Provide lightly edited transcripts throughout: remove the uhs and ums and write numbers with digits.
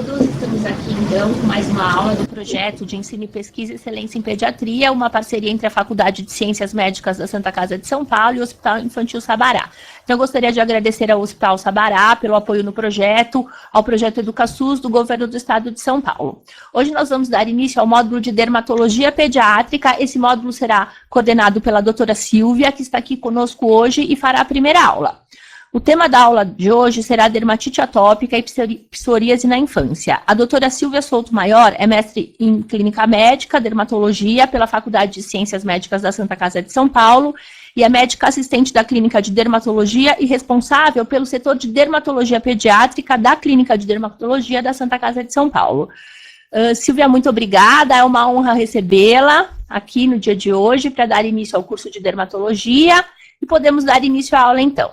todos, estamos aqui então com mais uma aula do projeto de ensino e pesquisa e excelência em pediatria, uma parceria entre a Faculdade de Ciências Médicas da Santa Casa de São Paulo e o Hospital Infantil Sabará. Então eu gostaria de agradecer ao Hospital Sabará pelo apoio no projeto, ao projeto EducaSUS do Governo do Estado de São Paulo. Hoje nós vamos dar início ao módulo de dermatologia pediátrica. Esse módulo será coordenado pela doutora Silvia, que está aqui conosco hoje e fará a primeira aula. O tema da aula de hoje será dermatite atópica e psoríase na infância. A doutora Silvia Souto Maior é mestre em clínica médica, dermatologia, pela Faculdade de Ciências Médicas da Santa Casa de São Paulo e é médica assistente da clínica de dermatologia e responsável pelo setor de dermatologia pediátrica da clínica de dermatologia da Santa Casa de São Paulo. Silvia, muito obrigada, é uma honra recebê-la aqui no dia de hoje para dar início ao curso de dermatologia e podemos dar início à aula então.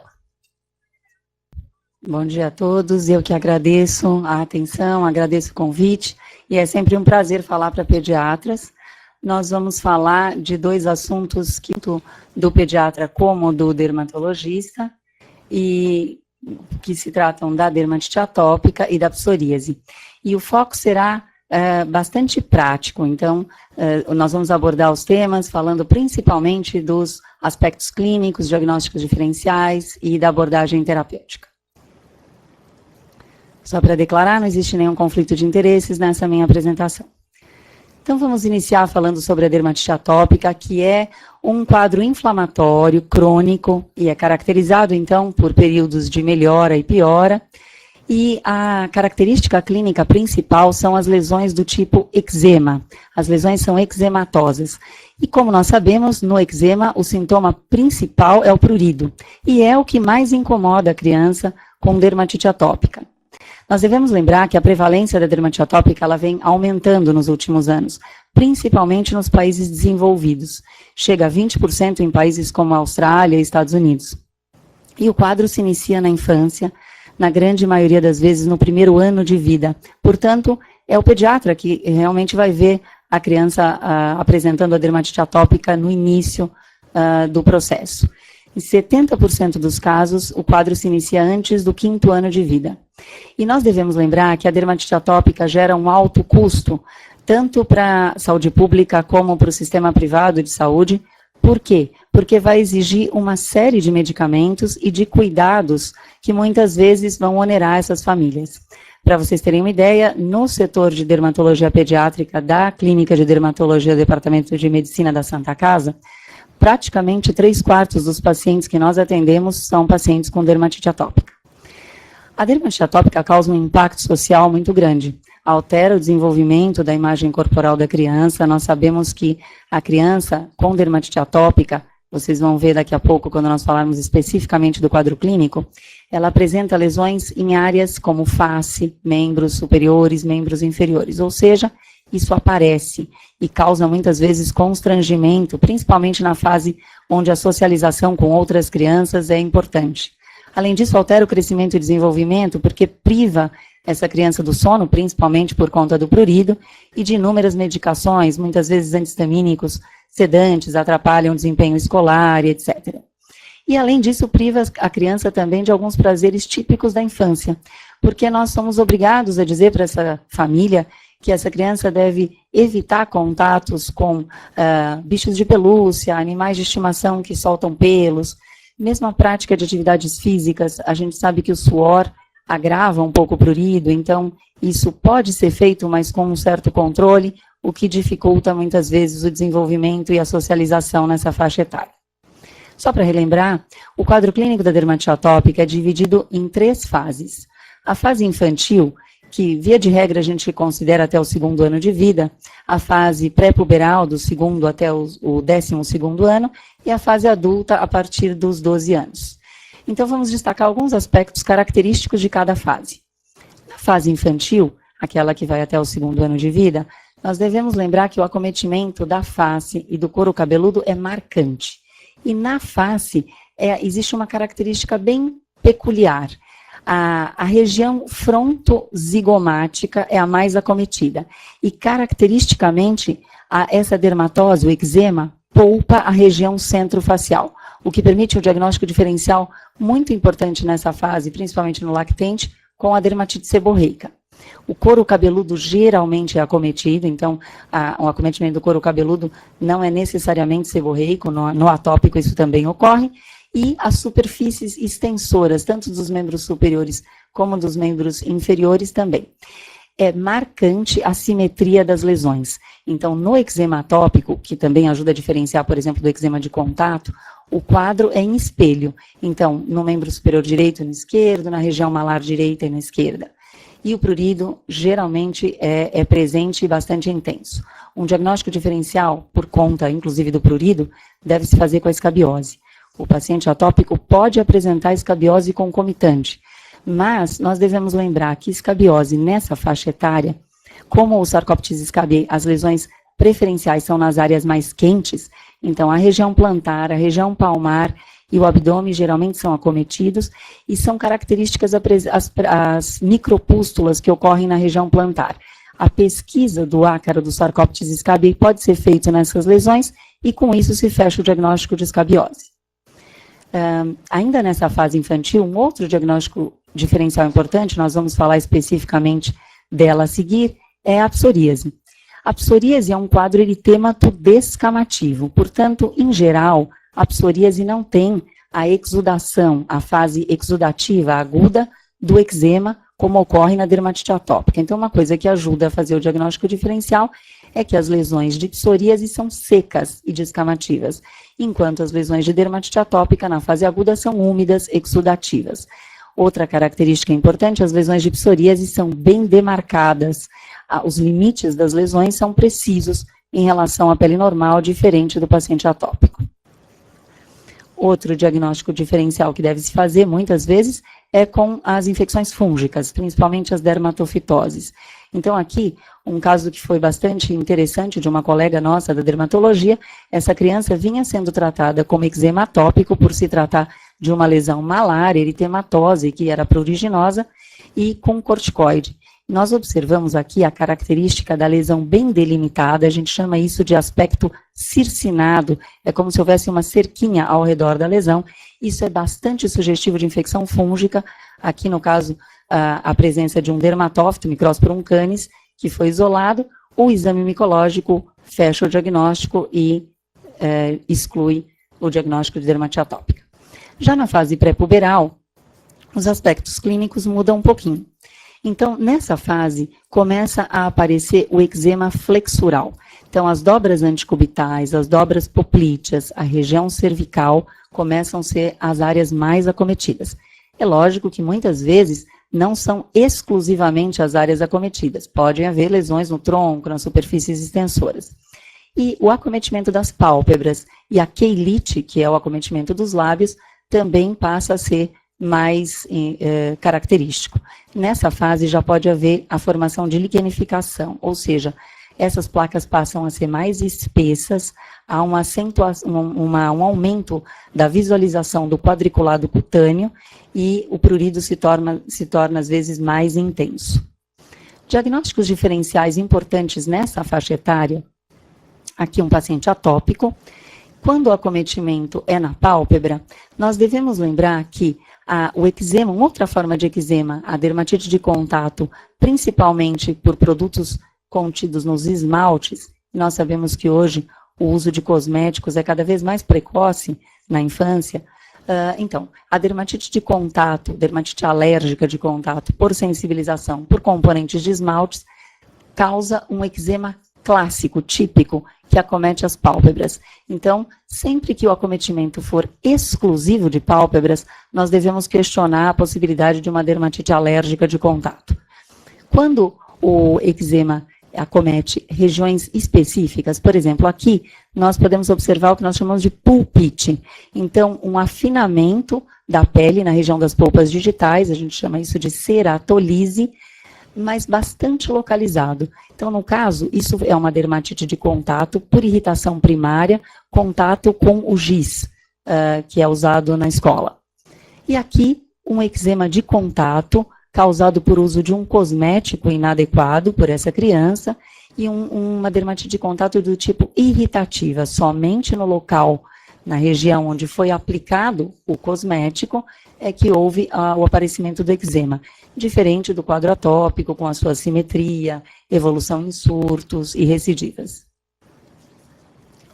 Bom dia a todos, eu que agradeço a atenção, agradeço o convite, e é sempre um prazer falar para pediatras. Nós vamos falar de dois assuntos, tanto do pediatra como do dermatologista, e que se tratam da dermatite atópica e da psoríase. E o foco será bastante prático, então nós vamos abordar os temas falando principalmente dos aspectos clínicos, diagnósticos diferenciais e da abordagem terapêutica. Só para declarar, não existe nenhum conflito de interesses nessa minha apresentação. Então, vamos iniciar falando sobre a dermatite atópica, que é um quadro inflamatório, crônico, e é caracterizado, então, por períodos de melhora e piora. E a característica clínica principal são as lesões do tipo eczema. As lesões são eczematosas. E como nós sabemos, no eczema, o sintoma principal é o prurido. E é o que mais incomoda a criança com dermatite atópica. Nós devemos lembrar que a prevalência da dermatite atópica ela vem aumentando nos últimos anos, principalmente nos países desenvolvidos. Chega a 20% em países como a Austrália e Estados Unidos. E o quadro se inicia na infância, na grande maioria das vezes no primeiro ano de vida. Portanto, é o pediatra que realmente vai ver a criança apresentando a dermatite atópica no início do processo. Em 70% dos casos, o quadro se inicia antes do 5º ano de vida. E nós devemos lembrar que a dermatite atópica gera um alto custo, tanto para a saúde pública como para o sistema privado de saúde. Por quê? Porque vai exigir uma série de medicamentos e de cuidados que muitas vezes vão onerar essas famílias. Para vocês terem uma ideia, no setor de dermatologia pediátrica da Clínica de Dermatologia do Departamento de Medicina da Santa Casa, praticamente 3/4 dos pacientes que nós atendemos são pacientes com dermatite atópica. A dermatite atópica causa um impacto social muito grande. Altera o desenvolvimento da imagem corporal da criança. Nós sabemos que a criança com dermatite atópica, vocês vão ver daqui a pouco quando nós falarmos especificamente do quadro clínico, ela apresenta lesões em áreas como face, membros superiores, membros inferiores, ou seja, isso aparece e causa muitas vezes constrangimento, principalmente na fase onde a socialização com outras crianças é importante. Além disso, altera o crescimento e desenvolvimento, porque priva essa criança do sono, principalmente por conta do prurido, e de inúmeras medicações, muitas vezes antistamínicos, sedantes, atrapalham o desempenho escolar, etc. E além disso, priva a criança também de alguns prazeres típicos da infância, porque nós somos obrigados a dizer para essa família que essa criança deve evitar contatos com bichos de pelúcia, animais de estimação que soltam pelos. Mesmo a prática de atividades físicas, a gente sabe que o suor agrava um pouco o prurido, então isso pode ser feito, mas com um certo controle, o que dificulta muitas vezes o desenvolvimento e a socialização nessa faixa etária. Só para relembrar, o quadro clínico da dermatite atópica é dividido em 3 fases. A fase infantil, que via de regra a gente considera até o 2º ano de vida, a fase pré-puberal do 2º até o 12º ano, e a fase adulta a partir dos 12 anos. Então vamos destacar alguns aspectos característicos de cada fase. Na fase infantil, aquela que vai até o 2º ano de vida, nós devemos lembrar que o acometimento da face e do couro cabeludo é marcante. E na face existe uma característica bem peculiar. A região frontozigomática é a mais acometida. E, caracteristicamente, essa dermatose, o eczema, poupa a região centrofacial, o que permite um diagnóstico diferencial muito importante nessa fase, principalmente no lactente, com a dermatite seborreica. O couro cabeludo geralmente é acometido, então o acometimento do couro cabeludo não é necessariamente seborreico, no atópico isso também ocorre, e as superfícies extensoras, tanto dos membros superiores como dos membros inferiores também. É marcante a simetria das lesões. Então, no eczema atópico, que também ajuda a diferenciar, por exemplo, do eczema de contato, o quadro é em espelho. Então, no membro superior direito e no esquerdo, na região malar direita e na esquerda. E o prurido, geralmente, é presente e bastante intenso. Um diagnóstico diferencial, por conta, inclusive, do prurido, deve se fazer com a escabiose. O paciente atópico pode apresentar escabiose concomitante, mas nós devemos lembrar que escabiose nessa faixa etária, como o Sarcoptes scabiei, as lesões preferenciais são nas áreas mais quentes, então a região plantar, a região palmar e o abdômen geralmente são acometidos e são características as micropústulas que ocorrem na região plantar. A pesquisa do ácaro do Sarcoptes scabiei pode ser feita nessas lesões e com isso se fecha o diagnóstico de escabiose. Ainda nessa fase infantil, um outro diagnóstico diferencial importante, nós vamos falar especificamente dela a seguir, é a psoríase. A psoríase é um quadro eritêmato descamativo, portanto, em geral, a psoríase não tem a exudação, a fase exudativa aguda do eczema, como ocorre na dermatite atópica. Então, uma coisa que ajuda a fazer o diagnóstico diferencial é que as lesões de psoríase são secas e descamativas, enquanto as lesões de dermatite atópica na fase aguda são úmidas, exudativas. Outra característica importante, as lesões de psoríase são bem demarcadas. Os limites das lesões são precisos em relação à pele normal, diferente do paciente atópico. Outro diagnóstico diferencial que deve se fazer, muitas vezes, é com as infecções fúngicas, principalmente as dermatofitoses. Então, aqui, um caso que foi bastante interessante de uma colega nossa da dermatologia, essa criança vinha sendo tratada como eczema atópico por se tratar de uma lesão malar, eritematose, que era pruriginosa, e com corticoide. Nós observamos aqui a característica da lesão bem delimitada, a gente chama isso de aspecto circinado, é como se houvesse uma cerquinha ao redor da lesão. Isso é bastante sugestivo de infecção fúngica, aqui no caso a presença de um dermatófito, Microsporum canis, que foi isolado. O exame micológico fecha o diagnóstico e exclui o diagnóstico de dermatite atópica. Já na fase pré-puberal, os aspectos clínicos mudam um pouquinho. Então, nessa fase, começa a aparecer o eczema flexural. Então, as dobras anticubitais, as dobras poplíteas, a região cervical, começam a ser as áreas mais acometidas. É lógico que muitas vezes não são exclusivamente as áreas acometidas. Podem haver lesões no tronco, nas superfícies extensoras. E o acometimento das pálpebras e a queilite, que é o acometimento dos lábios, também passa a ser mais característico. Nessa fase já pode haver a formação de liquenificação, ou seja, essas placas passam a ser mais espessas, há uma acentuação, um aumento da visualização do quadriculado cutâneo e o prurido se torna às vezes mais intenso. Diagnósticos diferenciais importantes nessa faixa etária, aqui um paciente atópico. Quando o acometimento é na pálpebra, nós devemos lembrar que o eczema, uma outra forma de eczema, a dermatite de contato, principalmente por produtos contidos nos esmaltes, nós sabemos que hoje o uso de cosméticos é cada vez mais precoce na infância. Então, a dermatite de contato, dermatite alérgica de contato por sensibilização por componentes de esmaltes, causa um eczema clássico, típico, que acomete as pálpebras. Então, sempre que o acometimento for exclusivo de pálpebras, nós devemos questionar a possibilidade de uma dermatite alérgica de contato. Quando o eczema acomete regiões específicas, por exemplo, aqui nós podemos observar o que nós chamamos de pulpite. Então, um afinamento da pele na região das polpas digitais, a gente chama isso de ceratolise, mas bastante localizado. Então, no caso, isso é uma dermatite de contato por irritação primária, contato com o giz, que é usado na escola. E aqui, um eczema de contato, causado por uso de um cosmético inadequado por essa criança, e uma dermatite de contato do tipo irritativa, somente no local na região onde foi aplicado o cosmético, é que houve o aparecimento do eczema, diferente do quadro atópico, com a sua simetria, evolução em surtos e recidivas.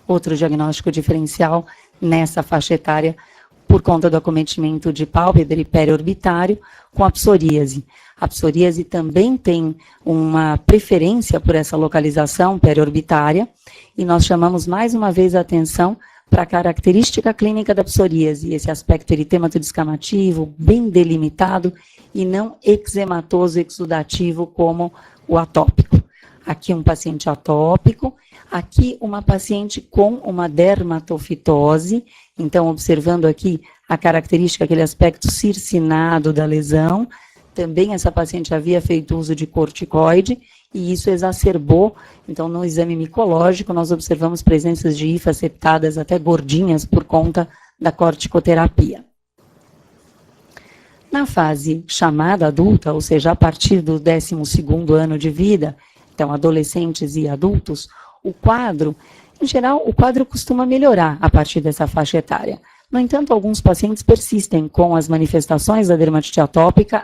Outro diagnóstico diferencial nessa faixa etária, por conta do acometimento de pálpebra e periorbitário, com a psoríase. A psoríase também tem uma preferência por essa localização periorbitária, e nós chamamos mais uma vez a atenção para a característica clínica da psoríase, esse aspecto eritemato descamativo, bem delimitado e não eczematoso exudativo como o atópico. Aqui um paciente atópico, aqui uma paciente com uma dermatofitose, então observando aqui a característica, aquele aspecto circinado da lesão. Também essa paciente havia feito uso de corticoide e isso exacerbou. Então, no exame micológico, nós observamos presenças de hifas septadas até gordinhas por conta da corticoterapia. Na fase chamada adulta, ou seja, a partir do 12º ano de vida, então adolescentes e adultos, o quadro, em geral, o quadro costuma melhorar a partir dessa faixa etária. No entanto, alguns pacientes persistem com as manifestações da dermatite atópica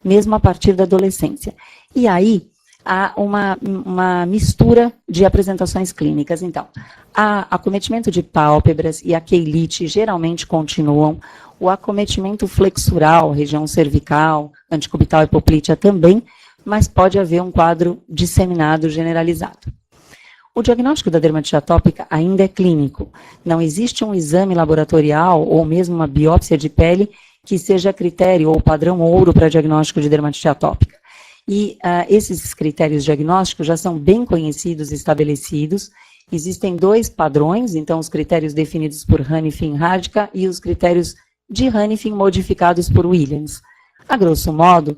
mesmo a partir da adolescência. E aí, há uma mistura de apresentações clínicas. Então, o acometimento de pálpebras e a queilite geralmente continuam, o acometimento flexural, região cervical, anticubital e poplítea também, mas pode haver um quadro disseminado generalizado. O diagnóstico da dermatite atópica ainda é clínico. Não existe um exame laboratorial ou mesmo uma biópsia de pele que seja critério ou padrão ouro para diagnóstico de dermatite atópica. E esses critérios diagnósticos já são bem conhecidos e estabelecidos. Existem 2 padrões, então os critérios definidos por Hanifin-Radka e os critérios de Hanifin modificados por Williams. A grosso modo,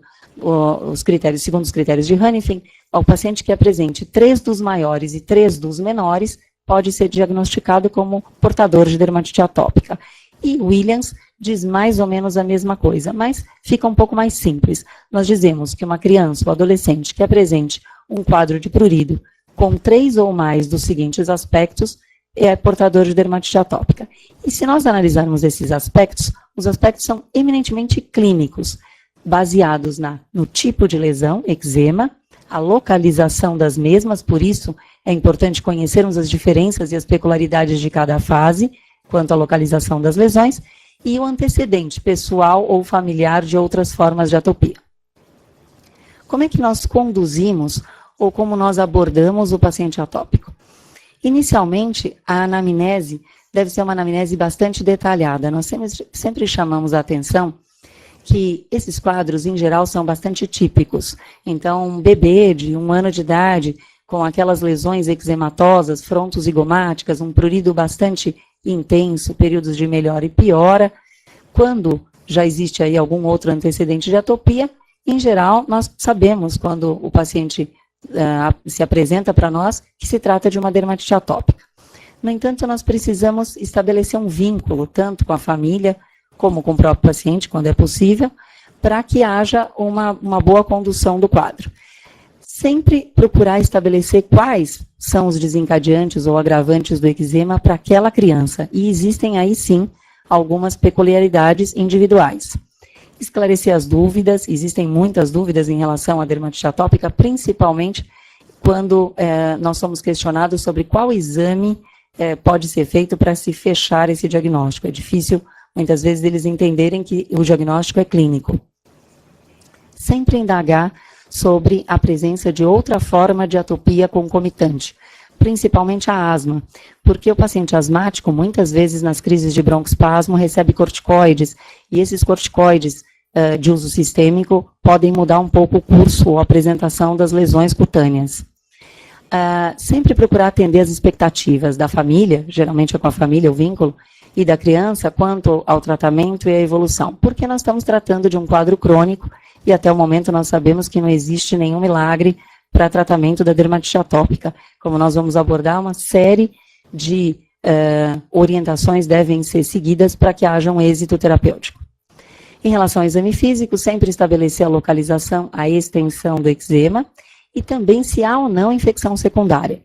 segundo os critérios de Hanifin, o paciente que apresente 3 dos maiores e 3 dos menores pode ser diagnosticado como portador de dermatite atópica. E Williams diz mais ou menos a mesma coisa, mas fica um pouco mais simples. Nós dizemos que uma criança ou adolescente que apresente um quadro de prurido com 3 ou mais dos seguintes aspectos é portador de dermatite atópica. E se nós analisarmos esses aspectos, os aspectos são eminentemente clínicos, baseados no tipo de lesão, eczema, a localização das mesmas, por isso é importante conhecermos as diferenças e as peculiaridades de cada fase, quanto à localização das lesões, e o antecedente pessoal ou familiar de outras formas de atopia. Como é que nós conduzimos ou como nós abordamos o paciente atópico? Inicialmente, a anamnese deve ser uma anamnese bastante detalhada. Nós sempre chamamos a atenção que esses quadros, em geral, são bastante típicos. Então, um bebê de 1 ano de idade, com aquelas lesões eczematosas, frontozigomáticas, um prurido bastante intenso, períodos de melhora e piora. Quando já existe aí algum outro antecedente de atopia, em geral, nós sabemos, quando o paciente se apresenta para nós, que se trata de uma dermatite atópica. No entanto, nós precisamos estabelecer um vínculo, tanto com a família, como com o próprio paciente, quando é possível, para que haja uma boa condução do quadro. Sempre procurar estabelecer quais são os desencadeantes ou agravantes do eczema para aquela criança, e existem aí sim algumas peculiaridades individuais. Esclarecer as dúvidas, existem muitas dúvidas em relação à dermatite atópica, principalmente quando nós somos questionados sobre qual exame pode ser feito para se fechar esse diagnóstico. É difícil muitas vezes eles entenderem que o diagnóstico é clínico. Sempre indagar sobre a presença de outra forma de atopia concomitante, principalmente a asma, porque o paciente asmático, muitas vezes nas crises de broncoespasmo, recebe corticoides, e esses corticoides de uso sistêmico podem mudar um pouco o curso ou a apresentação das lesões cutâneas. Sempre procurar atender as expectativas da família, geralmente é com a família o vínculo, e da criança quanto ao tratamento e à evolução, porque nós estamos tratando de um quadro crônico e até o momento nós sabemos que não existe nenhum milagre para tratamento da dermatite atópica. Como nós vamos abordar, uma série de orientações devem ser seguidas para que haja um êxito terapêutico. Em relação ao exame físico, sempre estabelecer a localização, a extensão do eczema e também se há ou não infecção secundária.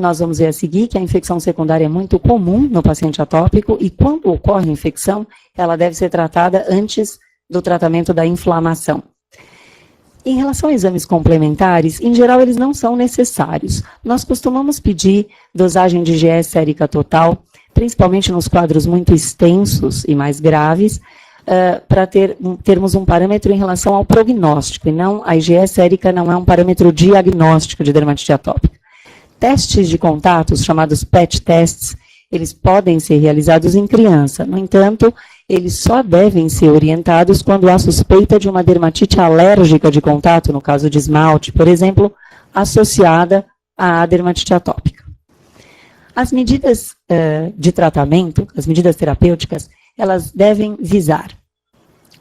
nós vamos ver a seguir que a infecção secundária é muito comum no paciente atópico e quando ocorre a infecção, ela deve ser tratada antes do tratamento da inflamação. Em relação a exames complementares, em geral eles não são necessários. Nós costumamos pedir dosagem de IgE sérica total, principalmente nos quadros muito extensos e mais graves, para termos um parâmetro em relação ao prognóstico, e não, a IgE sérica não é um parâmetro diagnóstico de dermatite atópica. Testes de contatos, chamados PET tests, eles podem ser realizados em criança. No entanto, eles só devem ser orientados quando há suspeita de uma dermatite alérgica de contato, no caso de esmalte, por exemplo, associada à dermatite atópica. As medidas de tratamento, as medidas terapêuticas, elas devem visar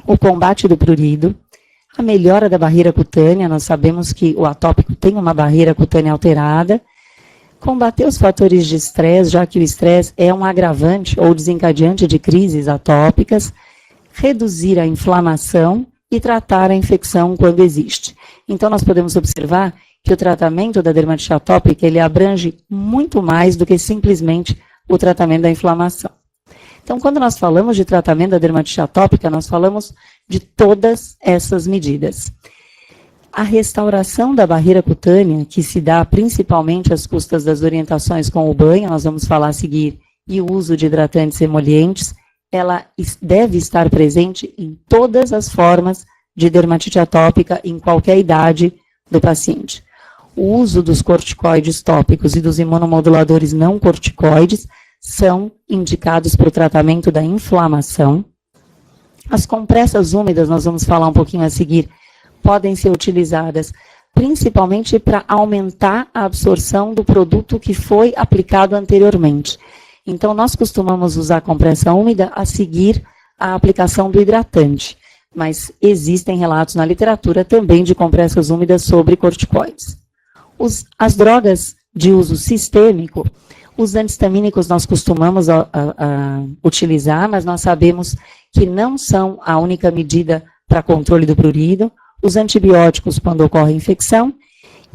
o combate do prurido, a melhora da barreira cutânea, nós sabemos que o atópico tem uma barreira cutânea alterada, combater os fatores de estresse, já que o estresse é um agravante ou desencadeante de crises atópicas, reduzir a inflamação e tratar a infecção quando existe. Então, nós podemos observar que o tratamento da dermatite atópica, ele abrange muito mais do que simplesmente o tratamento da inflamação. Então, quando nós falamos de tratamento da dermatite atópica, nós falamos de todas essas medidas. A restauração da barreira cutânea, que se dá principalmente às custas das orientações com o banho, nós vamos falar a seguir, e o uso de hidratantes emolientes, ela deve estar presente em todas as formas de dermatite atópica, em qualquer idade do paciente. O uso dos corticoides tópicos e dos imunomoduladores não corticoides são indicados para o tratamento da inflamação. As compressas úmidas, nós vamos falar um pouquinho a seguir, podem ser utilizadas principalmente para aumentar a absorção do produto que foi aplicado anteriormente. Então, nós costumamos usar a compressa úmida a seguir a aplicação do hidratante, mas existem relatos na literatura também de compressas úmidas sobre corticoides. As drogas de uso sistêmico, os antihistamínicos nós costumamos utilizar, mas nós sabemos que não são a única medida para controle do prurido, os antibióticos quando ocorre infecção,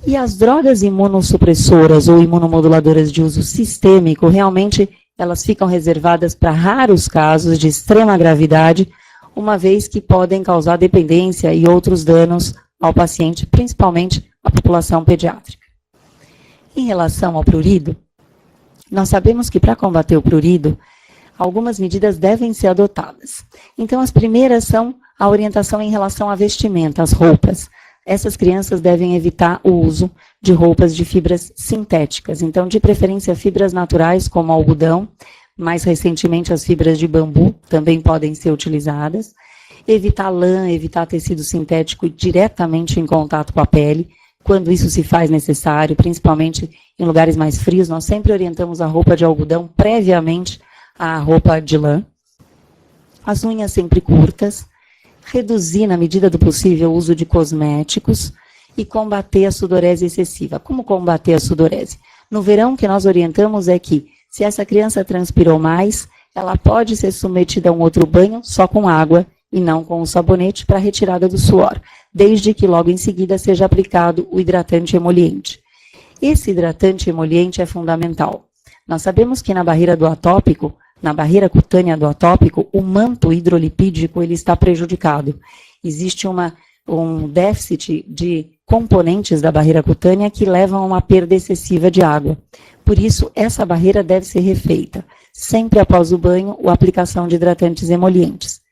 e as drogas imunossupressoras ou imunomoduladoras de uso sistêmico, realmente elas ficam reservadas para raros casos de extrema gravidade, uma vez que podem causar dependência e outros danos ao paciente, principalmente a população pediátrica. Em relação ao prurido, nós sabemos que para combater o prurido, algumas medidas devem ser adotadas. Então, as primeiras são a orientação em relação à vestimenta, às roupas. Essas crianças devem evitar o uso de roupas de fibras sintéticas. Então, de preferência, fibras naturais, como algodão. Mais recentemente, as fibras de bambu também podem ser utilizadas. Evitar lã, evitar tecido sintético diretamente em contato com a pele, quando isso se faz necessário, principalmente em lugares mais frios. Nós sempre orientamos a roupa de algodão previamente à roupa de lã. As unhas sempre curtas. Reduzir, na medida do possível, o uso de cosméticos e combater a sudorese excessiva. Como combater a sudorese? No verão, o que nós orientamos é que, se essa criança transpirou mais, ela pode ser submetida a um outro banho só com água e não com o sabonete para retirada do suor, desde que logo em seguida seja aplicado o hidratante emoliente. Esse hidratante emoliente é fundamental. Nós sabemos que na barreira do atópico, na barreira cutânea do atópico, o manto hidrolipídico ele está prejudicado. Existe um déficit de componentes da barreira cutânea que levam a uma perda excessiva de água. Por isso, essa barreira deve ser refeita. Sempre após o banho, a aplicação de hidratantes emolientes.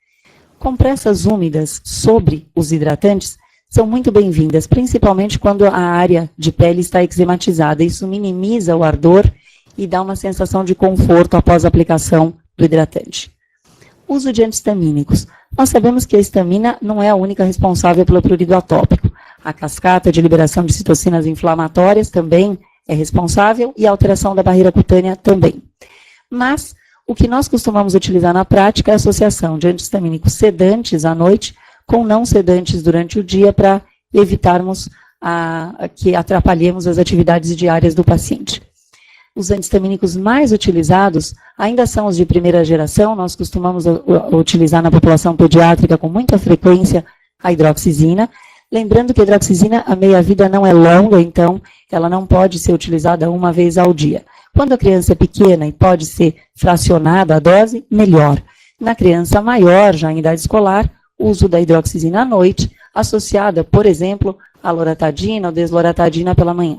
Compressas úmidas sobre os hidratantes são muito bem-vindas, principalmente quando a área de pele está eczematizada. Isso minimiza o ardor e dá uma sensação de conforto após a aplicação do hidratante. Uso de antihistamínicos. Nós sabemos que a histamina não é a única responsável pelo prurido atópico. A cascata de liberação de citocinas inflamatórias também é responsável e a alteração da barreira cutânea também. Mas o que nós costumamos utilizar na prática é a associação de antihistamínicos sedantes à noite com não sedantes durante o dia para evitarmos que atrapalhemos as atividades diárias do paciente. Os antihistamínicos mais utilizados ainda são os de primeira geração. Nós costumamos utilizar na população pediátrica com muita frequência a hidroxizina. Lembrando que a hidroxizina, a meia-vida não é longa, então ela não pode ser utilizada uma vez ao dia. Quando a criança é pequena e pode ser fracionada a dose, melhor. Na criança maior, já em idade escolar, o uso da hidroxizina à noite, associada, por exemplo, à loratadina ou desloratadina pela manhã.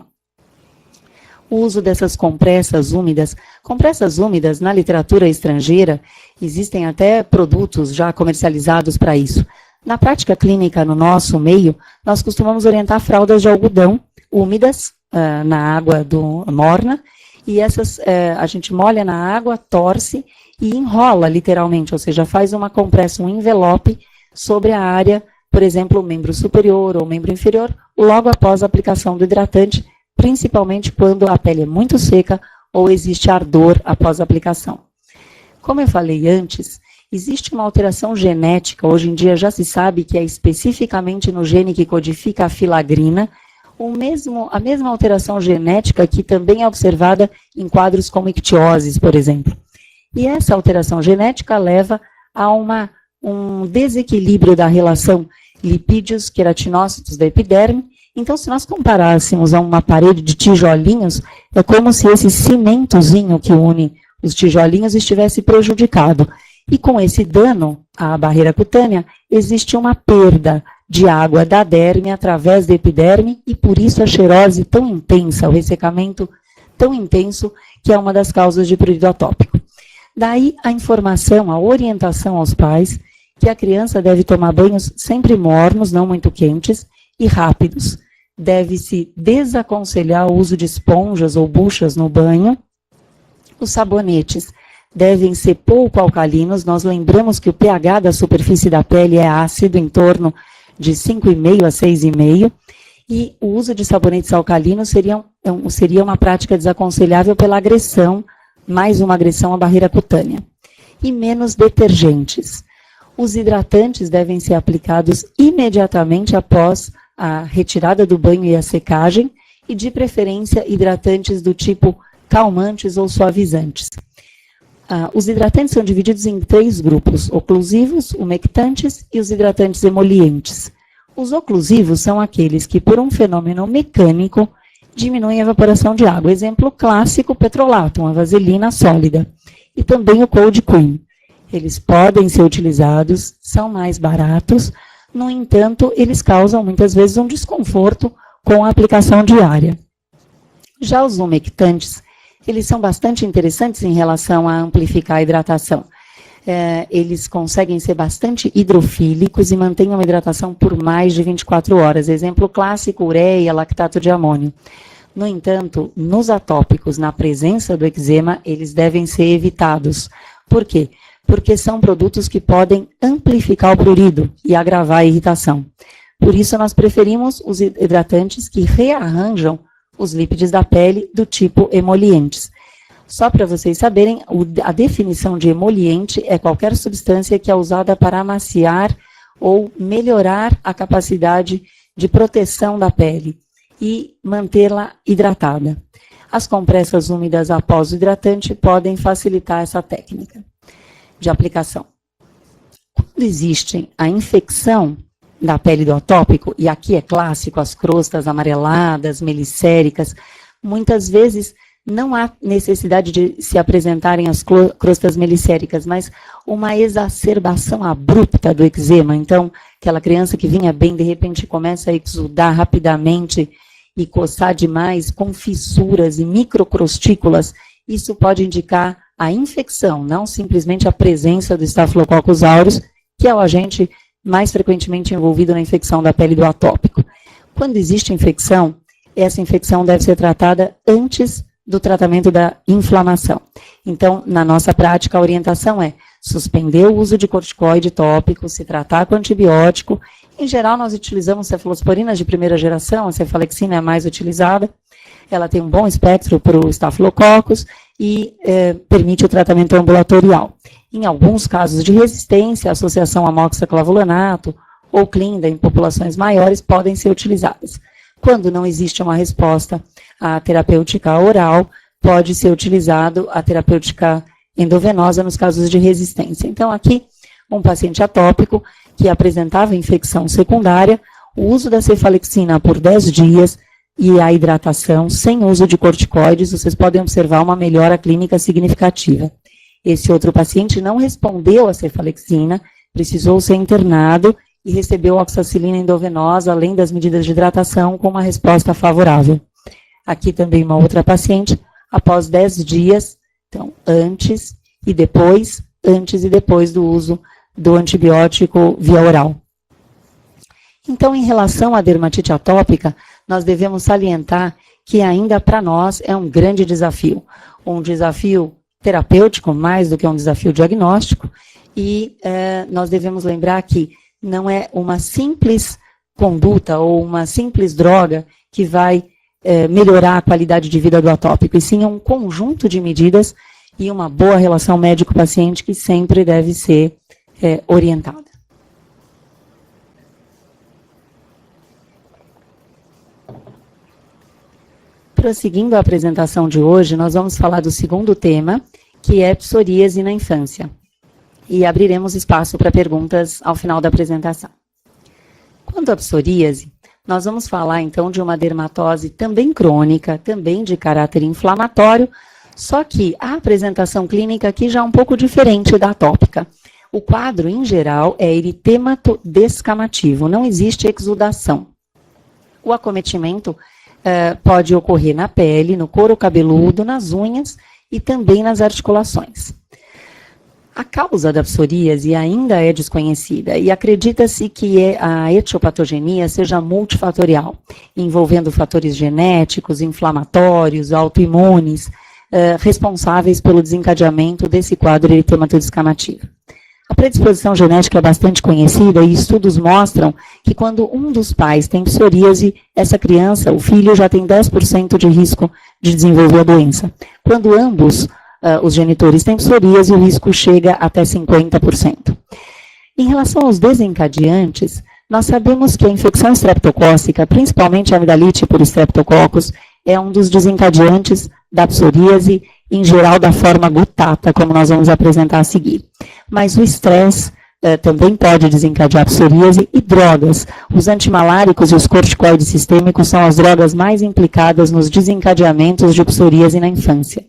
O uso dessas compressas úmidas na literatura estrangeira, existem até produtos já comercializados para isso. Na prática clínica, no nosso meio, nós costumamos orientar fraldas de algodão úmidas na água morna, e essas a gente molha na água, torce e enrola literalmente, ou seja, faz uma compressa, um envelope sobre a área, por exemplo, o membro superior ou o membro inferior, logo após a aplicação do hidratante, principalmente quando a pele é muito seca ou existe ardor após a aplicação. Como eu falei antes, existe uma alteração genética, hoje em dia já se sabe que é especificamente no gene que codifica a filagrina, a mesma alteração genética que também é observada em quadros como ictioses, por exemplo. E essa alteração genética leva a um desequilíbrio da relação lipídios-queratinócitos da epiderme. Então, se nós comparássemos a uma parede de tijolinhos, é como se esse cimentozinho que une os tijolinhos estivesse prejudicado. E com esse dano à barreira cutânea, existe uma perda de água da derme através da epiderme e por isso a xerose tão intensa, o ressecamento tão intenso, que é uma das causas de prurido atópico. Daí a informação, a orientação aos pais que a criança deve tomar banhos sempre mornos, não muito quentes e rápidos. Deve-se desaconselhar o uso de esponjas ou buchas no banho. Os sabonetes devem ser pouco alcalinos. Nós lembramos que o pH da superfície da pele é ácido, em torno de 5,5 a 6,5, e o uso de sabonetes alcalinos seria uma prática desaconselhável pela agressão, mais uma agressão à barreira cutânea. E menos detergentes. Os hidratantes devem ser aplicados imediatamente após a retirada do banho e a secagem, e de preferência hidratantes do tipo calmantes ou suavizantes. Os hidratantes são divididos em 3 grupos: oclusivos, umectantes e os hidratantes emolientes. Os oclusivos são aqueles que, por um fenômeno mecânico, diminuem a evaporação de água. Exemplo clássico, petrolato, uma vaselina sólida. E também o cold cream. Eles podem ser utilizados, são mais baratos, no entanto, eles causam muitas vezes um desconforto com a aplicação diária. Já os umectantes, eles são bastante interessantes em relação a amplificar a hidratação. Eles conseguem ser bastante hidrofílicos e mantêm uma hidratação por mais de 24 horas. Exemplo clássico, ureia, lactato de amônio. No entanto, nos atópicos, na presença do eczema, eles devem ser evitados. Por quê? Porque são produtos que podem amplificar o prurido e agravar a irritação. Por isso, nós preferimos os hidratantes que rearranjam os lípides da pele do tipo emolientes. Só para vocês saberem, a definição de emoliente é qualquer substância que é usada para amaciar ou melhorar a capacidade de proteção da pele e mantê-la hidratada. As compressas úmidas após o hidratante podem facilitar essa técnica de aplicação. Quando existe a infecção da pele do atópico, e aqui é clássico, as crostas amareladas, melicéricas, muitas vezes não há necessidade de se apresentarem as crostas melicéricas, mas uma exacerbação abrupta do eczema. Então, aquela criança que vinha bem, de repente começa a exudar rapidamente e coçar demais, com fissuras e microcrostículas, isso pode indicar a infecção, não simplesmente a presença do Staphylococcus aureus, que é o agente mais frequentemente envolvido na infecção da pele do atópico. Quando existe infecção, essa infecção deve ser tratada antes do tratamento da inflamação. Então, na nossa prática, a orientação é suspender o uso de corticoide tópico, se tratar com antibiótico. Em geral, nós utilizamos cefalosporinas de primeira geração, a cefalexina é a mais utilizada. Ela tem um bom espectro para o Staphylococcus e permite o tratamento ambulatorial. Em alguns casos de resistência, a associação amoxiclavulanato ou clinda em populações maiores podem ser utilizadas. Quando não existe uma resposta à terapêutica oral, pode ser utilizado a terapêutica endovenosa nos casos de resistência. Então, aqui, um paciente atópico que apresentava infecção secundária, o uso da cefalexina por 10 dias e a hidratação sem uso de corticoides, vocês podem observar uma melhora clínica significativa. Esse outro paciente não respondeu à cefalexina, precisou ser internado e recebeu oxacilina endovenosa, além das medidas de hidratação, com uma resposta favorável. Aqui também uma outra paciente, após 10 dias, então antes e depois do uso do antibiótico via oral. Então, em relação à dermatite atópica, nós devemos salientar que ainda para nós é um grande desafio. Um desafio terapêutico mais do que um desafio diagnóstico, e nós devemos lembrar que não é uma simples conduta ou uma simples droga que vai melhorar a qualidade de vida do atópico, e sim um conjunto de medidas e uma boa relação médico-paciente que sempre deve ser orientada. Prosseguindo a apresentação de hoje, nós vamos falar do segundo tema, que é psoríase na infância. E abriremos espaço para perguntas ao final da apresentação. Quanto à psoríase, nós vamos falar então de uma dermatose também crônica, também de caráter inflamatório, só que a apresentação clínica aqui já é um pouco diferente da atópica. O quadro, em geral, é eritemato descamativo, não existe exudação. O acometimento pode ocorrer na pele, no couro cabeludo, nas unhas e também nas articulações. A causa da psoríase ainda é desconhecida e acredita-se que a etiopatogenia seja multifatorial, envolvendo fatores genéticos, inflamatórios, autoimunes, responsáveis pelo desencadeamento desse quadro eritemato descamativo. A predisposição genética é bastante conhecida e estudos mostram que quando um dos pais tem psoríase, essa criança, o filho, já tem 10% de risco de desenvolver a doença. Quando ambos os genitores têm psoríase, o risco chega até 50%. Em relação aos desencadeantes, nós sabemos que a infecção estreptocócica, principalmente a amidalite por estreptococcus, é um dos desencadeantes da psoríase, em geral da forma gutata, como nós vamos apresentar a seguir. Mas o estresse também pode desencadear psoríase e drogas. Os antimaláricos e os corticoides sistêmicos são as drogas mais implicadas nos desencadeamentos de psoríase na infância.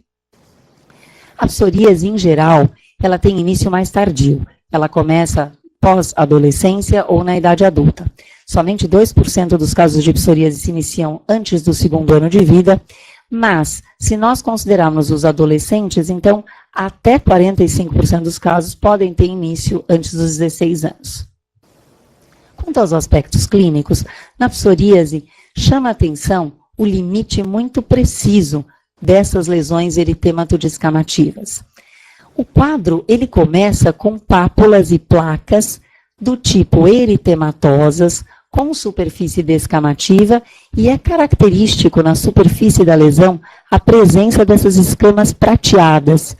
A psoríase, em geral, ela tem início mais tardio. Ela começa pós-adolescência ou na idade adulta. Somente 2% dos casos de psoríase se iniciam antes do 2º ano de vida, mas, se nós considerarmos os adolescentes, então, até 45% dos casos podem ter início antes dos 16 anos. Quanto aos aspectos clínicos, na psoríase, chama a atenção o limite muito preciso dessas lesões eritemato-descamativas. O quadro, ele começa com pápulas e placas do tipo eritematosas, com superfície descamativa, e é característico na superfície da lesão a presença dessas escamas prateadas.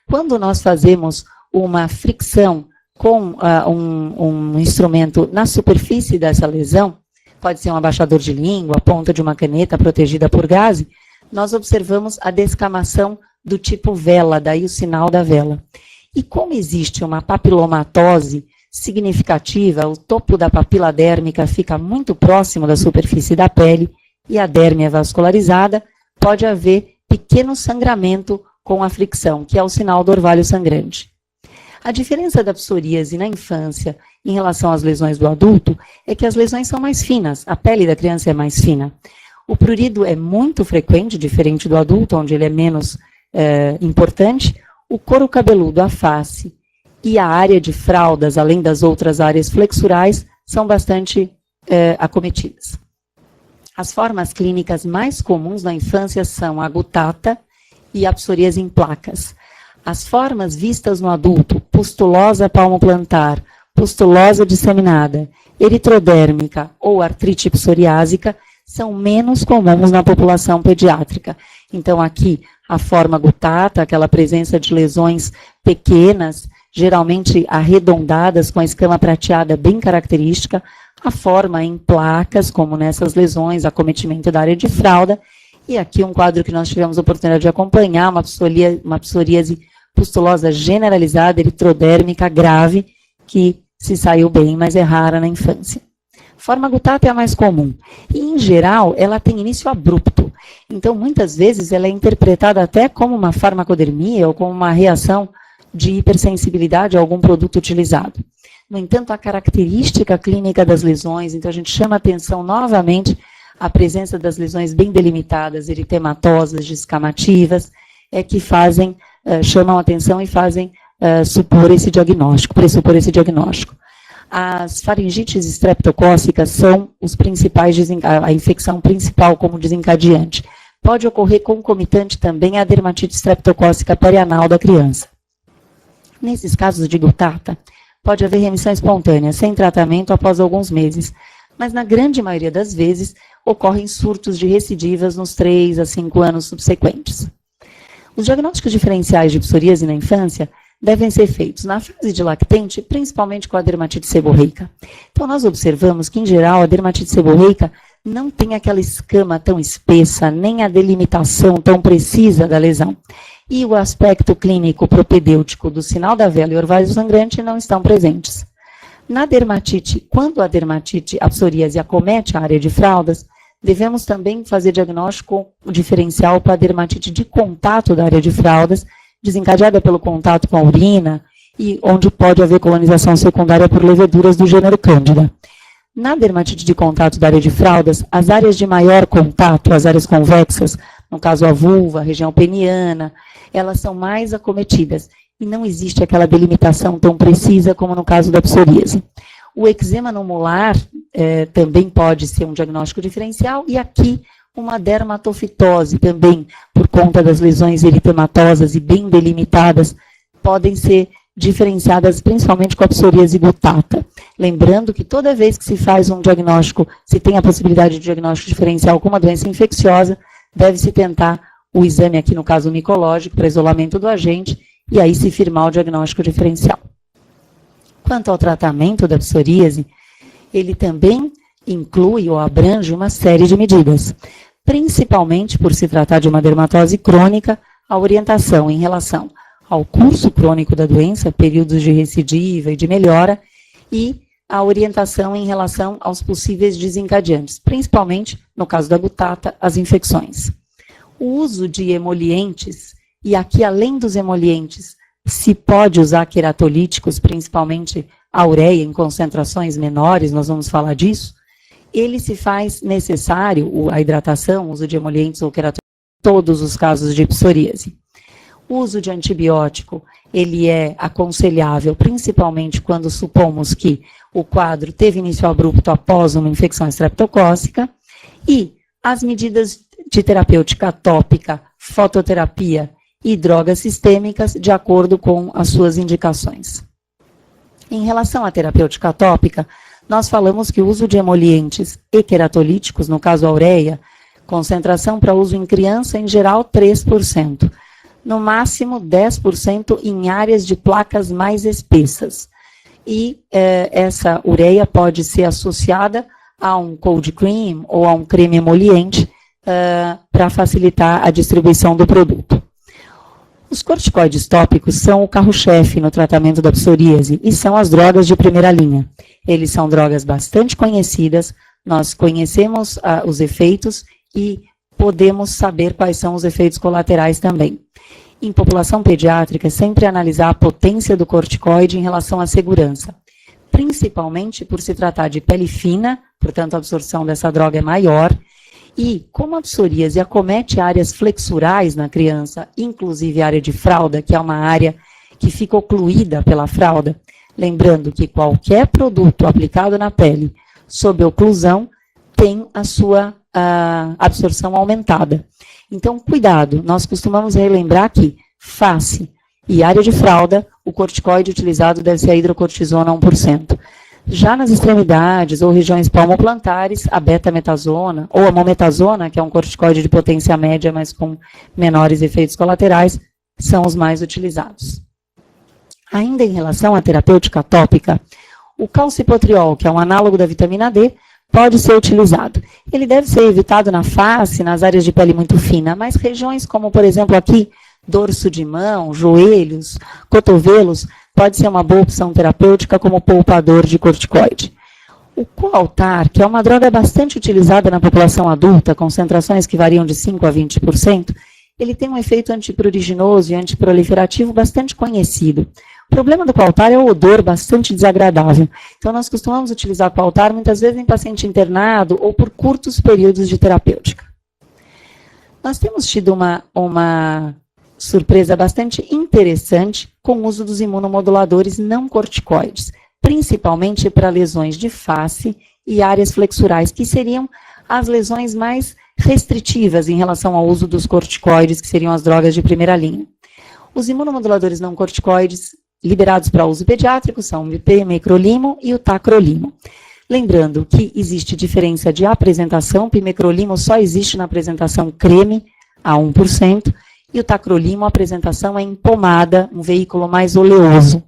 Quando nós fazemos uma fricção com um instrumento na superfície dessa lesão, pode ser um abaixador de língua, a ponta de uma caneta protegida por gaze, nós observamos a descamação do tipo vela, daí o sinal da vela. E como existe uma papilomatose significativa, o topo da papila dérmica fica muito próximo da superfície da pele e a derme é vascularizada, pode haver pequeno sangramento com a fricção, que é o sinal do orvalho sangrante. A diferença da psoríase na infância em relação às lesões do adulto é que as lesões são mais finas, a pele da criança é mais fina. O prurido é muito frequente, diferente do adulto, onde ele é menos importante. O couro cabeludo, a face e a área de fraldas, além das outras áreas flexurais, são bastante acometidas. As formas clínicas mais comuns na infância são a gutata e a psoríase em placas. As formas vistas no adulto, pustulosa palmoplantar, pustulosa disseminada, eritrodérmica ou artrite psoriásica, são menos comuns na população pediátrica. Então, aqui, a forma gutata, aquela presença de lesões pequenas, geralmente arredondadas, com a escama prateada bem característica, a forma em placas, como nessas lesões, acometimento da área de fralda, e aqui um quadro que nós tivemos a oportunidade de acompanhar, uma psoríase pustulosa generalizada, eritrodérmica grave, que se saiu bem, mas é rara na infância. Forma-glutata é a mais comum. E, em geral, ela tem início abrupto. Então, muitas vezes, ela é interpretada até como uma farmacodermia ou como uma reação de hipersensibilidade a algum produto utilizado. No entanto, a característica clínica das lesões, então a gente chama atenção novamente à presença das lesões bem delimitadas, eritematosas, descamativas, é que chamam atenção e fazem pressupor esse diagnóstico. As faringites estreptocócicas são a infecção principal como desencadeante. Pode ocorrer concomitante também a dermatite estreptocócica perianal da criança. Nesses casos de glutata, pode haver remissão espontânea, sem tratamento após alguns meses, mas na grande maioria das vezes ocorrem surtos de recidivas nos 3 a 5 anos subsequentes. Os diagnósticos diferenciais de psoríase na infância devem ser feitos na fase de lactente, principalmente com a dermatite seborreica. Então, nós observamos que, em geral, a dermatite seborreica não tem aquela escama tão espessa, nem a delimitação tão precisa da lesão. E o aspecto clínico propedêutico do sinal da vela e orvalho sangrante não estão presentes. Na dermatite, quando a psoríase acomete a área de fraldas, devemos também fazer diagnóstico diferencial para a dermatite de contato da área de fraldas, desencadeada pelo contato com a urina e onde pode haver colonização secundária por leveduras do gênero Cândida. Na dermatite de contato da área de fraldas, as áreas de maior contato, as áreas convexas, no caso a vulva, a região peniana, elas são mais acometidas e não existe aquela delimitação tão precisa como no caso da psoríase. O eczema no molar também pode ser um diagnóstico diferencial e aqui uma dermatofitose também, por conta das lesões eritematosas e bem delimitadas, podem ser diferenciadas principalmente com a psoríase glutata. Lembrando que toda vez que se faz um diagnóstico, se tem a possibilidade de diagnóstico diferencial com uma doença infecciosa, deve-se tentar o exame aqui no caso micológico para isolamento do agente e aí se firmar o diagnóstico diferencial. Quanto ao tratamento da psoríase, ele também inclui ou abrange uma série de medidas, principalmente por se tratar de uma dermatose crônica, a orientação em relação ao curso crônico da doença, períodos de recidiva e de melhora, e a orientação em relação aos possíveis desencadeantes, principalmente, no caso da glutata, as infecções. O uso de emolientes, e aqui além dos emolientes, se pode usar queratolíticos, principalmente a ureia em concentrações menores, nós vamos falar disso, ele se faz necessário, a hidratação, o uso de emolientes ou queratolíticos, em todos os casos de psoríase. O uso de antibiótico, ele é aconselhável, principalmente quando supomos que o quadro teve início abrupto após uma infecção estreptocócica, e as medidas de terapêutica tópica, fototerapia e drogas sistêmicas, de acordo com as suas indicações. Em relação à terapêutica tópica, nós falamos que o uso de emolientes e queratolíticos, no caso a ureia, concentração para uso em criança, em geral 3%. No máximo 10% em áreas de placas mais espessas. E essa ureia pode ser associada a um cold cream ou a um creme emoliente para facilitar a distribuição do produto. Os corticoides tópicos são o carro-chefe no tratamento da psoríase e são as drogas de primeira linha. Eles são drogas bastante conhecidas, nós conhecemos os efeitos e podemos saber quais são os efeitos colaterais também. Em população pediátrica, sempre analisar a potência do corticoide em relação à segurança, principalmente por se tratar de pele fina, portanto a absorção dessa droga é maior, e como a psoríase acomete áreas flexurais na criança, inclusive a área de fralda, que é uma área que fica ocluída pela fralda, lembrando que qualquer produto aplicado na pele sob oclusão tem a sua absorção aumentada. Então, cuidado, nós costumamos relembrar que face e área de fralda, o corticoide utilizado deve ser a hidrocortisona 1%. Já nas extremidades ou regiões palmoplantares, a betametasona ou a mometasona, que é um corticoide de potência média, mas com menores efeitos colaterais, são os mais utilizados. Ainda em relação à terapêutica tópica, o calcipotriol, que é um análogo da vitamina D, pode ser utilizado. Ele deve ser evitado na face, nas áreas de pele muito fina, mas regiões como, por exemplo, aqui, dorso de mão, joelhos, cotovelos, pode ser uma boa opção terapêutica como poupador de corticoide. O coaltar, que é uma droga bastante utilizada na população adulta, concentrações que variam de 5% a 20%, ele tem um efeito antipruriginoso e antiproliferativo bastante conhecido. O problema do coaltar é o odor bastante desagradável. Então, nós costumamos utilizar coaltar muitas vezes em paciente internado ou por curtos períodos de terapêutica. Nós temos tido uma surpresa bastante interessante com o uso dos imunomoduladores não corticoides, principalmente para lesões de face e áreas flexurais, que seriam as lesões mais restritivas em relação ao uso dos corticoides, que seriam as drogas de primeira linha. Os imunomoduladores não corticoides liberados para uso pediátrico são o pimecrolimo e o tacrolimo. Lembrando que existe diferença de apresentação, o pimecrolimo só existe na apresentação creme, a 1%, e o tacrolimo, a apresentação é em pomada, um veículo mais oleoso.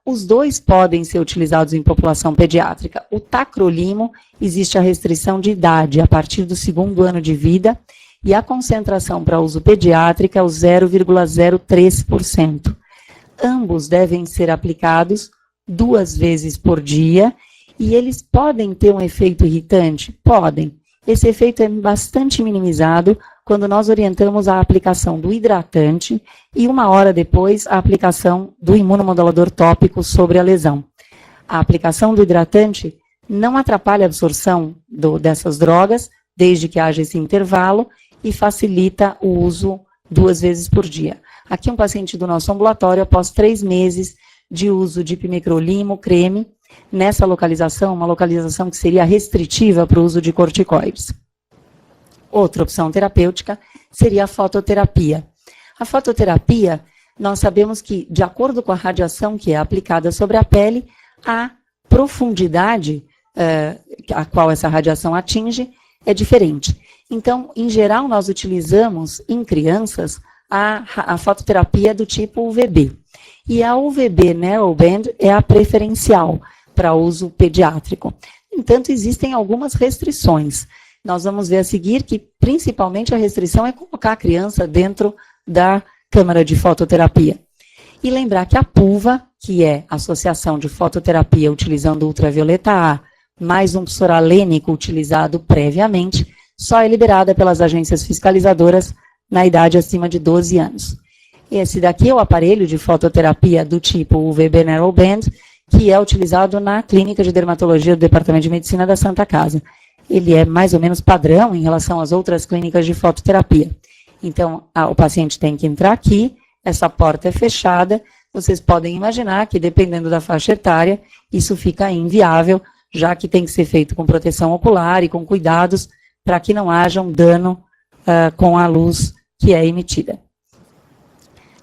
Os dois podem ser utilizados em população pediátrica. O tacrolimo, existe a restrição de idade a partir do 2º ano de vida, e a concentração para uso pediátrico é o 0,03%. Ambos devem ser aplicados 2 vezes por dia, e eles podem ter um efeito irritante? Podem. Esse efeito é bastante minimizado quando nós orientamos a aplicação do hidratante e 1 hora depois a aplicação do imunomodulador tópico sobre a lesão. A aplicação do hidratante não atrapalha a absorção dessas drogas, desde que haja esse intervalo, e facilita o uso 2 vezes por dia. Aqui um paciente do nosso ambulatório, após 3 meses de uso de pimecrolimo, creme, nessa localização, uma localização que seria restritiva para o uso de corticoides. Outra opção terapêutica seria a fototerapia. A fototerapia, nós sabemos que, de acordo com a radiação que é aplicada sobre a pele, a profundidade a qual essa radiação atinge é diferente. Então, em geral, nós utilizamos em crianças a fototerapia do tipo UVB. E a UVB Narrowband é a preferencial para uso pediátrico. No entanto, existem algumas restrições. Nós vamos ver a seguir que, principalmente, a restrição é colocar a criança dentro da câmara de fototerapia. E lembrar que a PUVA, que é a Associação de Fototerapia utilizando ultravioleta A, mais um psoralênico utilizado previamente, só é liberada pelas agências fiscalizadoras na idade acima de 12 anos. Esse daqui é o aparelho de fototerapia do tipo UVB Narrowband, que é utilizado na clínica de dermatologia do Departamento de Medicina da Santa Casa. Ele é mais ou menos padrão em relação às outras clínicas de fototerapia. Então, o paciente tem que entrar aqui, essa porta é fechada, vocês podem imaginar que, dependendo da faixa etária, isso fica inviável, já que tem que ser feito com proteção ocular e com cuidados para que não haja um dano com a luz que é emitida.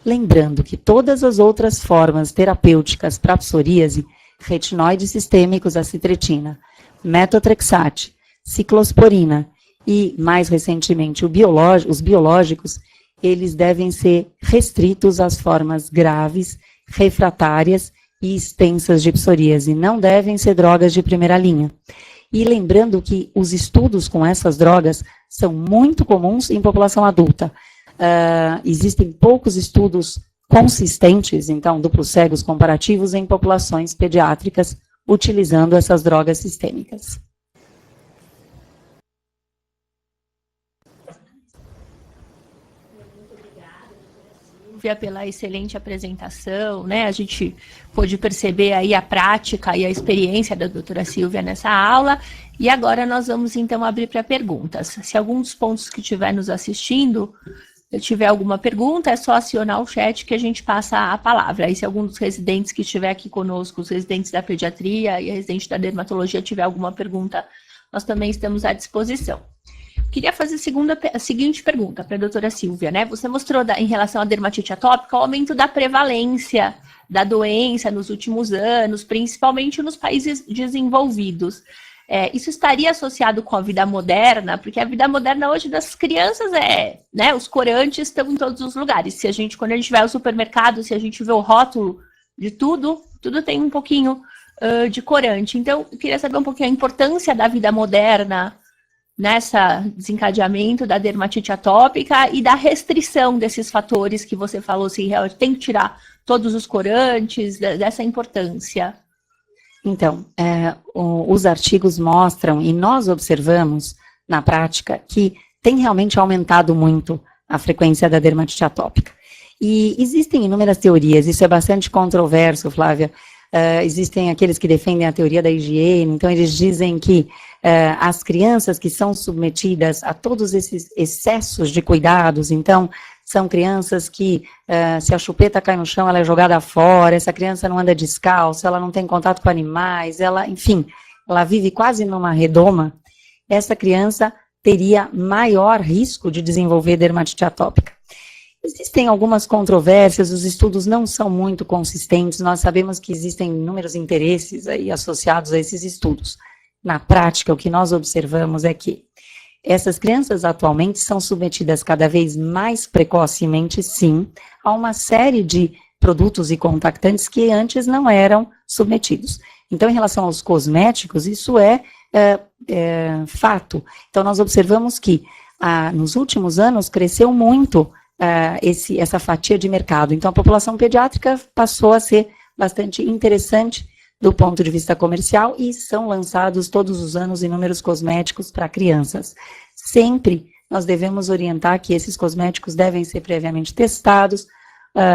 Lembrando que todas as outras formas terapêuticas para psoríase, retinoides sistêmicos, acitretina, metotrexate, ciclosporina e, mais recentemente, os biológicos, eles devem ser restritos às formas graves, refratárias e extensas de psoríase, não devem ser drogas de primeira linha. E lembrando que os estudos com essas drogas são muito comuns em população adulta. Existem poucos estudos consistentes, então, duplos cegos comparativos em populações pediátricas utilizando essas drogas sistêmicas. Pela excelente apresentação, né? A gente pôde perceber aí a prática e a experiência da doutora Silvia nessa aula, e agora nós vamos então abrir para perguntas. Se algum dos pontos que estiver nos assistindo tiver alguma pergunta, é só acionar o chat que a gente passa a palavra. E se algum dos residentes que estiver aqui conosco, os residentes da pediatria e a residente da dermatologia tiver alguma pergunta, nós também estamos à disposição. Queria fazer a seguinte pergunta para a doutora Silvia, né? Você mostrou em relação à dermatite atópica o aumento da prevalência da doença nos últimos anos, principalmente nos países desenvolvidos. Isso estaria associado com a vida moderna? Porque a vida moderna hoje das crianças né? Os corantes estão em todos os lugares. Quando a gente vai ao supermercado, se a gente vê o rótulo de tudo tem um pouquinho de corante. Então, eu queria saber um pouquinho a importância da vida moderna nessa desencadeamento da dermatite atópica e da restrição desses fatores que você falou, assim, tem que tirar todos os corantes, dessa importância. Então, os artigos mostram, e nós observamos na prática, que tem realmente aumentado muito a frequência da dermatite atópica. E existem inúmeras teorias, isso é bastante controverso, Flávia. Existem aqueles que defendem a teoria da higiene, então eles dizem que as crianças que são submetidas a todos esses excessos de cuidados, então, são crianças que, se a chupeta cai no chão, ela é jogada fora, essa criança não anda descalça, ela não tem contato com animais, enfim, ela vive quase numa redoma, essa criança teria maior risco de desenvolver dermatite atópica. Existem algumas controvérsias, os estudos não são muito consistentes, nós sabemos que existem inúmeros interesses aí associados a esses estudos. Na prática, o que nós observamos é que essas crianças atualmente são submetidas cada vez mais precocemente, sim, a uma série de produtos e contactantes que antes não eram submetidos. Então, em relação aos cosméticos, isso é fato. Então, nós observamos que nos últimos anos cresceu muito essa fatia de mercado. Então, a população pediátrica passou a ser bastante interessante do ponto de vista comercial e são lançados todos os anos inúmeros cosméticos para crianças. Sempre nós devemos orientar que esses cosméticos devem ser previamente testados,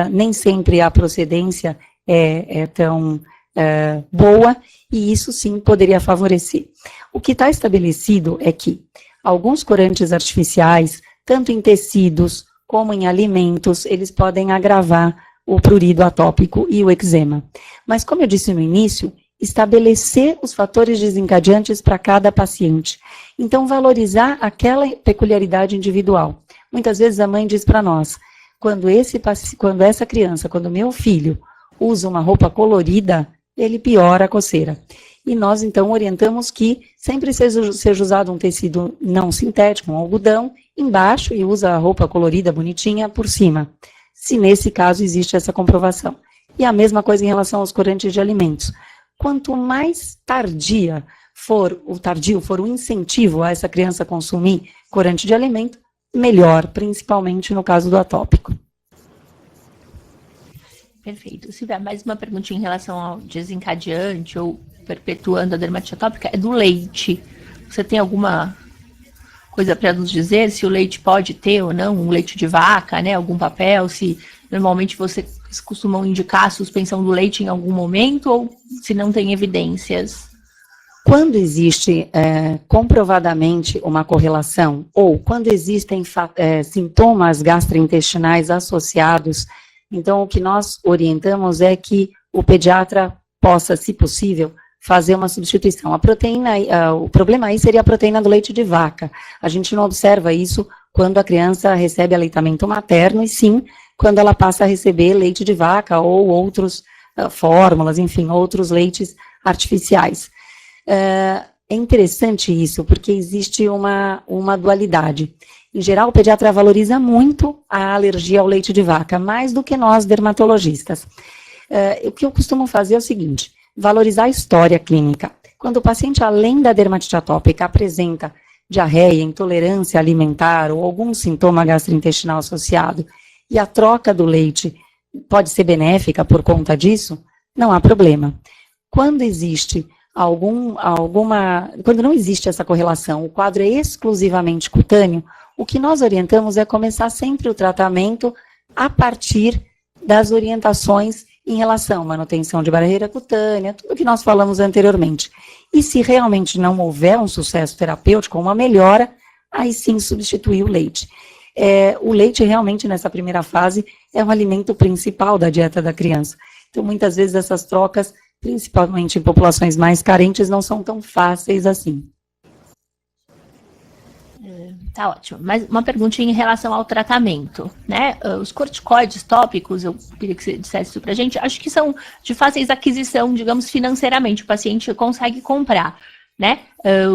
nem sempre a procedência é tão boa, e isso sim poderia favorecer. O que está estabelecido é que alguns corantes artificiais, tanto em tecidos como em alimentos, eles podem agravar o prurido atópico e o eczema. Mas, como eu disse no início, estabelecer os fatores desencadeantes para cada paciente. Então, valorizar aquela peculiaridade individual. Muitas vezes a mãe diz para nós, quando o meu filho usa uma roupa colorida, ele piora a coceira. E nós, então, orientamos que sempre seja usado um tecido não sintético, um algodão, embaixo, e usa a roupa colorida, bonitinha, por cima, se nesse caso existe essa comprovação. E a mesma coisa em relação aos corantes de alimentos. Quanto mais tardio for o incentivo a essa criança consumir corante de alimento, melhor, principalmente no caso do atópico. Perfeito. Se tiver mais uma perguntinha em relação ao desencadeante ou perpetuando a dermatite atópica, é do leite. Você tem alguma coisa para nos dizer se o leite pode ter ou não, um leite de vaca, né, algum papel, se normalmente vocês costumam indicar a suspensão do leite em algum momento ou se não tem evidências? Quando existe comprovadamente uma correlação ou quando existem sintomas gastrointestinais associados, então o que nós orientamos é que o pediatra possa, se possível, fazer uma substituição. A proteína, o problema aí seria a proteína do leite de vaca. A gente não observa isso quando a criança recebe aleitamento materno, e sim quando ela passa a receber leite de vaca ou outros fórmulas, enfim, outros leites artificiais. É interessante isso, porque existe uma dualidade. Em geral, o pediatra valoriza muito a alergia ao leite de vaca, mais do que nós, dermatologistas. O que eu costumo fazer é o seguinte, valorizar a história clínica. Quando o paciente, além da dermatite atópica, apresenta diarreia, intolerância alimentar ou algum sintoma gastrointestinal associado, e a troca do leite pode ser benéfica por conta disso, não há problema. Quando existe quando não existe essa correlação, o quadro é exclusivamente cutâneo, o que nós orientamos é começar sempre o tratamento a partir das orientações em relação à manutenção de barreira cutânea, tudo que nós falamos anteriormente. E se realmente não houver um sucesso terapêutico, uma melhora, aí sim substituir o leite. O leite realmente nessa primeira fase é um alimento principal da dieta da criança. Então muitas vezes essas trocas, principalmente em populações mais carentes, não são tão fáceis assim. Tá ótimo. Mas uma perguntinha em relação ao tratamento, né? Os corticoides tópicos, eu queria que você dissesse isso pra gente, acho que são de fáceis aquisição, digamos, financeiramente, o paciente consegue comprar, né?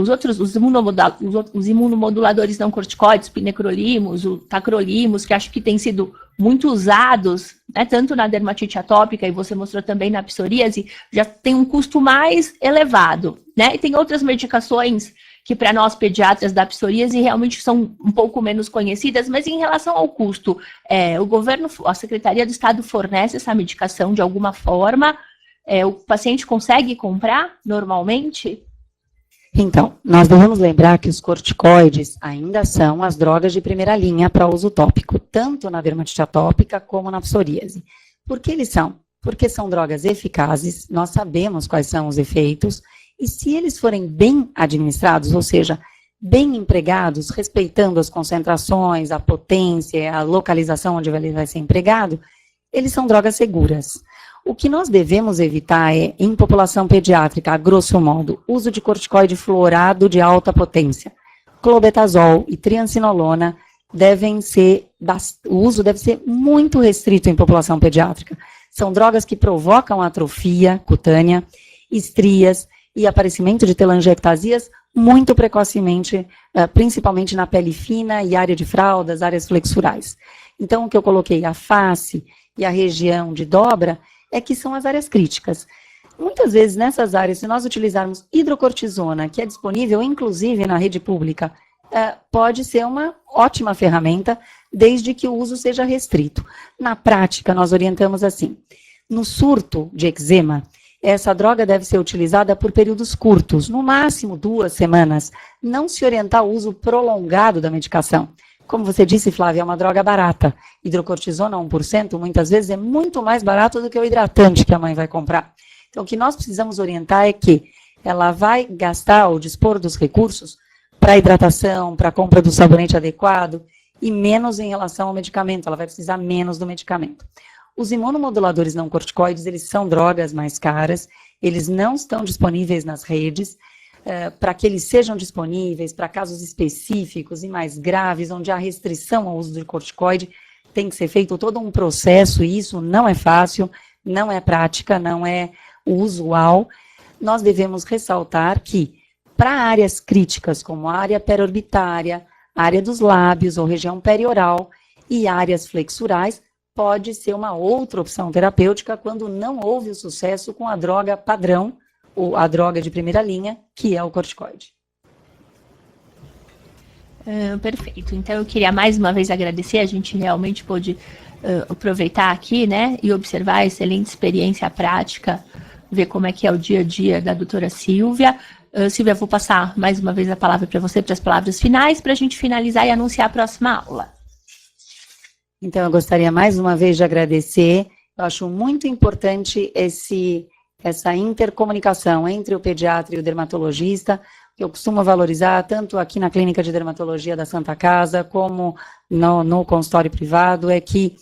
Os imunomoduladores não corticoides, pinecrolimos, o tacrolimos, que acho que têm sido muito usados, né, tanto na dermatite atópica, e você mostrou também na psoríase, já tem um custo mais elevado, né? E tem outras medicações que para nós pediatras da psoríase realmente são um pouco menos conhecidas, mas em relação ao custo, o governo, a Secretaria do Estado fornece essa medicação de alguma forma, o paciente consegue comprar normalmente? Então, nós devemos lembrar que os corticoides ainda são as drogas de primeira linha para uso tópico, tanto na dermatite atópica como na psoríase. Por que eles são? Porque são drogas eficazes, nós sabemos quais são os efeitos, e se eles forem bem administrados, ou seja, bem empregados, respeitando as concentrações, a potência, a localização onde ele vai ser empregado, eles são drogas seguras. O que nós devemos evitar é, em população pediátrica, a grosso modo, uso de corticoide fluorado de alta potência. Clobetasol e triancinolona o uso deve ser muito restrito em população pediátrica. São drogas que provocam atrofia cutânea, estrias e aparecimento de telangiectasias muito precocemente, principalmente na pele fina e área de fraldas, áreas flexurais. Então, o que eu coloquei, a face e a região de dobra, é que são as áreas críticas. Muitas vezes, nessas áreas, se nós utilizarmos hidrocortisona, que é disponível, inclusive, na rede pública, pode ser uma ótima ferramenta, desde que o uso seja restrito. Na prática, nós orientamos assim. No surto de eczema, essa droga deve ser utilizada por períodos curtos, no máximo 2 semanas. Não se orientar ao uso prolongado da medicação. Como você disse, Flávia, é uma droga barata. Hidrocortisona 1%, muitas vezes, é muito mais barato do que o hidratante que a mãe vai comprar. Então, o que nós precisamos orientar é que ela vai gastar ou dispor dos recursos para hidratação, para a compra do sabonete adequado e menos em relação ao medicamento. Ela vai precisar menos do medicamento. Os imunomoduladores não corticoides, eles são drogas mais caras, eles não estão disponíveis nas redes. Para que eles sejam disponíveis para casos específicos e mais graves, onde há restrição ao uso de corticoide, tem que ser feito todo um processo, e isso não é fácil, não é prática, não é o usual. Nós devemos ressaltar que, para áreas críticas, como a área periorbitária, área dos lábios ou região perioral e áreas flexurais, pode ser uma outra opção terapêutica quando não houve o sucesso com a droga padrão, ou a droga de primeira linha, que é o corticoide. Perfeito. Então, eu queria mais uma vez agradecer, a gente realmente pôde aproveitar aqui, né, e observar a excelente experiência prática, ver como é que é o dia a dia da doutora Silvia. Silvia, vou passar mais uma vez a palavra para você, para as palavras finais, para a gente finalizar e anunciar a próxima aula. Então, eu gostaria mais uma vez de agradecer. Eu acho muito importante essa intercomunicação entre o pediatra e o dermatologista, que eu costumo valorizar tanto aqui na Clínica de Dermatologia da Santa Casa, como no consultório privado, é que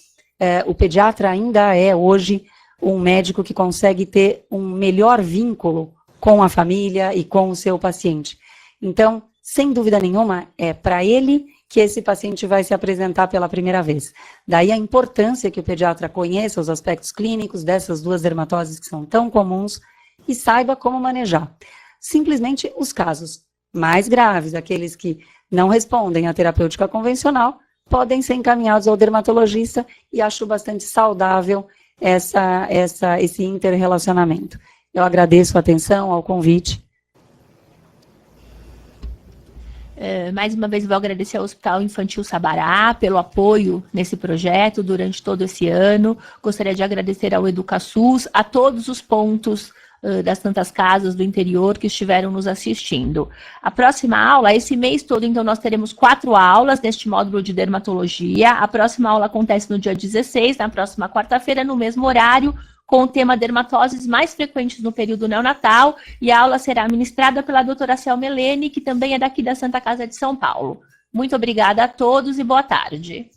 o pediatra ainda é hoje um médico que consegue ter um melhor vínculo com a família e com o seu paciente. Então, sem dúvida nenhuma, é para ele que esse paciente vai se apresentar pela primeira vez. Daí a importância que o pediatra conheça os aspectos clínicos dessas 2 dermatoses que são tão comuns e saiba como manejar. Simplesmente os casos mais graves, aqueles que não respondem à terapêutica convencional, podem ser encaminhados ao dermatologista, e acho bastante saudável esse interrelacionamento. Eu agradeço a atenção, ao convite. Mais uma vez, vou agradecer ao Hospital Infantil Sabará pelo apoio nesse projeto durante todo esse ano. Gostaria de agradecer ao EducaSUS, a todos os pontos das tantas casas do interior que estiveram nos assistindo. A próxima aula, esse mês todo, então, nós teremos 4 aulas neste módulo de dermatologia. A próxima aula acontece no dia 16, na próxima quarta-feira, no mesmo horário, com o tema dermatoses mais frequentes no período neonatal, e a aula será ministrada pela doutora Selma Helene, que também é daqui da Santa Casa de São Paulo. Muito obrigada a todos e boa tarde.